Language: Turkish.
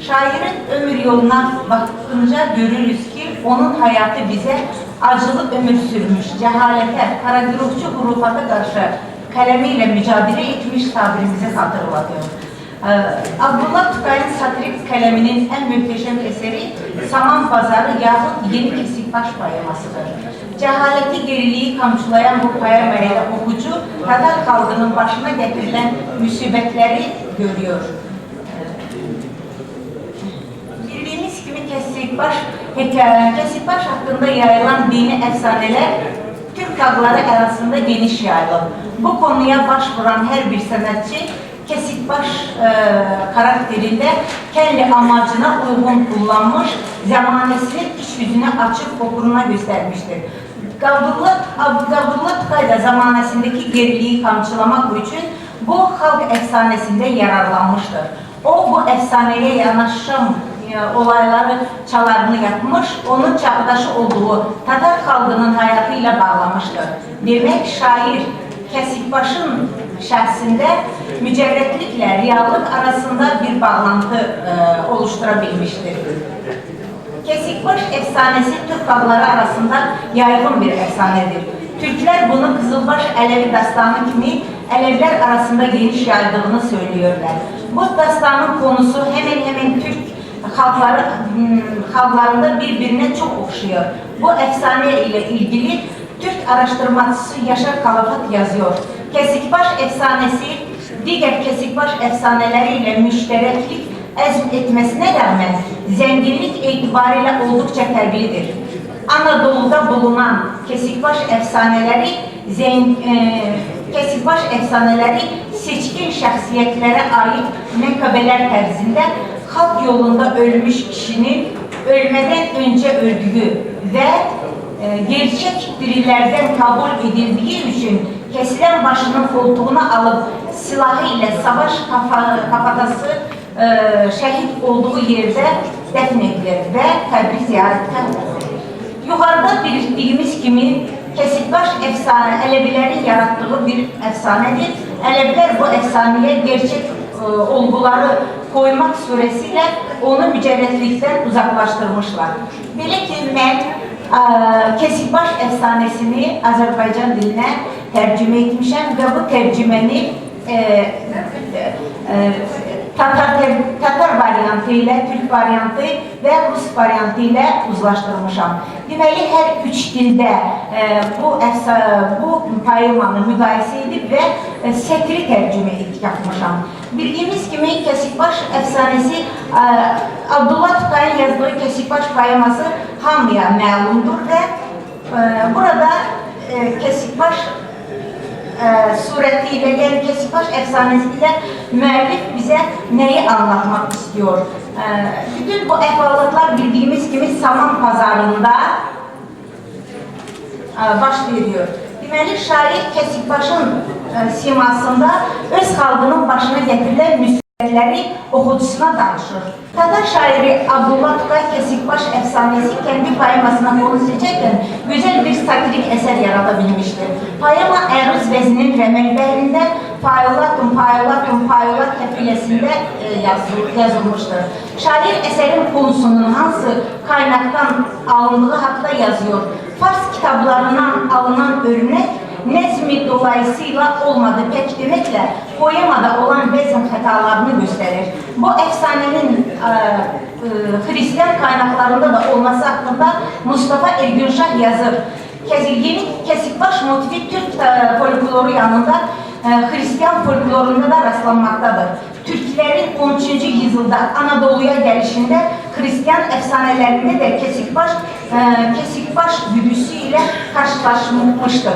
Şairin ömür yoluna bakınca görürüz ki onun hayatı bize acılı ömür sürmüş, cehalete, karagürufçu hurufata karşı kalemiyle mücadele etmiş tabirimizi hatırlatıyor. Abdullah Tukay'ın satirik kaleminin en muhteşem eseri Saman Pazarı yahut Yeni Kesikbaş poemasıdır. Cehaleti, geriliği kamçılayan bu poemayla okucu Tatar halkının başına getirilen musibetleri görüyor. Bildiğimiz gibi Kesikbaş hakkında yayılan dini efsaneler Türk halkları arasında geniş yayılır. Bu konuya başvuran her bir sanatçı Kesikbaş karakterinde kendi amacına uygun kullanmış, zamanesinin iç yüzünü açıp okuruna göstermiştir. Abdullah Tukay da zamanesindeki geriliği kamçılamak için bu halk efsanesinde yararlanmıştır. O bu efsaneye yanaşan olayları çalarını yapmış, onun çağdaşı olduğu Tatar halkının hayatıyla bağlamıştır. Demek şair Kesikbaş'ın şahsinde mücerretlikle reallık arasında bir bağlantı oluşturabilmiştir. Kesikbaş efsanesi Türk halkları arasında yaygın bir efsanedir. Türkler bunu Kızılbaş Alevi dastanı gibi Aleviler arasında geniş yaydığını söylüyorlar. Bu dastanın konusu hemen Türk halklarında birbirine çok okşuyor. Bu efsane ile ilgili Türk araştırmacısı Yaşar Kalafat yazıyor. Kesikbaş efsanesi diğer Kesikbaş efsaneleriyle müştereklik etmesine rağmen zenginlik itibariyle oldukça terbiyedir. Anadolu'da bulunan Kesikbaş efsaneleri seçkin şahsiyetlere ait menkabeler terzinde halk yolunda ölmüş kişinin ölmeden önce öldüğü ve gerçek dirilerden kabul edildiği için kesilen başının koltuğuna alıp silahı ile savaş kafatası şehit olduğu yerde defnedilir ve kabri ziyaretten olur. Yukarıda belirttiğimiz gibi Kesikbaş efsane Alevilerin yarattığı bir efsanedir. Aleviler bu efsaneye gerçek olguları koymak suretiyle onu mücerretlikten uzaklaştırmışlar. Böyle ki ben Kesikbaş efsanesini Azerbaycan diline tercüme etmişim ve bu tercümeni Tatar variantı ile Türk variantı ve Rus variantı ile uzlaştırmışam. Deməli, her üç dilde bu poemanı müqayisə edib ve setri tercüme yapmışam. Bildiğimiz gibi Kesikbaş efsanesi Abdullah Tukay'ın yazdığı Kesikbaş poeması hamıya məlumdur ve burada Kesikbaş suretiyle, yani Kesikbaş efsanesiyle müellif bize neyi anlatmak istiyor? Bütün bu əhvalatlar bildiğimiz gibi Saman Pazarında baş veriyor. Deməli, şair Kesikbaş'ın simasında öz halkının başına getirilen müsibetleri oxucusuna danışır. Tatar şairi Abdullah Tukay Kesikbaş efsanesi kendi poemasına konu seçerken güzel bir satirik eser yaratabilmiştir. Poema Eruz Vezi'nin remellerinde Payulat tefilesinde yazılmıştır. Şair eserin konusunun hansı kaynaktan alındığı hakkında yazıyor. Fars kitaplarından alınan örnek nezmi dolayısıyla olmadı pek demekle poemada olan vezin hatalarını gösterir. Bu efsanenin Hristiyan kaynaklarında da olması hakkında Mustafa Ergünşah yazır. Yeni Kesikbaş motifi Türk folkloru yanında Hristiyan folklorunda da rastlanmaktadır. Türklerin 13. yüzyılda Anadolu'ya gelişinde Hristiyan efsanelerinde de Kesikbaş güdüsü ile karşılaşmıştır.